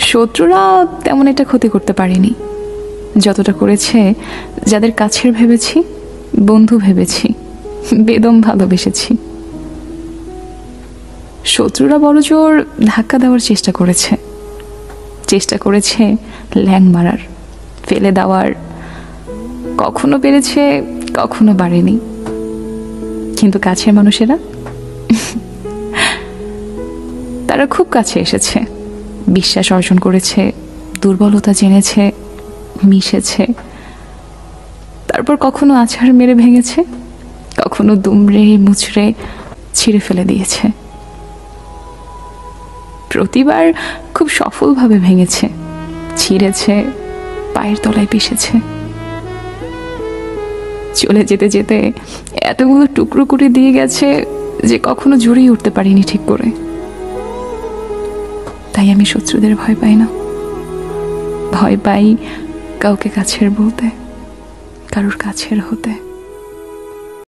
শত্রুরা তেমন একটা ক্ষতি করতে পারেনি, যতটা করেছে যাদের কাছের ভেবেছি, বন্ধু ভেবেছি, বেদম ভালোবেসেছি। শত্রুরা বড়জোর ধাক্কা দেওয়ার চেষ্টা করেছে ল্যাং মারার, ফেলে দেওয়ার, কখনো পেরেছে কখনো পারেনি। কিন্তু কাছের মানুষেরা তারা খুব কাছে এসেছে, বিশ্বাস অর্জন করেছে, দুর্বলতা জেনেছে, মিশেছে, তারপর কখনো আছাড় মেরে ভেঙেছে, কখনো দুমড়ে মুচড়ে ছিঁড়ে ফেলে দিয়েছে। প্রতিবার খুব সফলভাবে ভেঙেছে, ছিঁড়েছে, পায়ের তলায় পিষেছে। চলে যেতে যেতে এতগুলো টুকরো করে দিয়ে গেছে যে কখনো জড়িয়ে উঠতে পারিনি ঠিক করে। তাই আমি শত্রুদের ভয় পাই না, ভয় পাই কাউকে কাছের বলতে, কারোর কাছের হতে।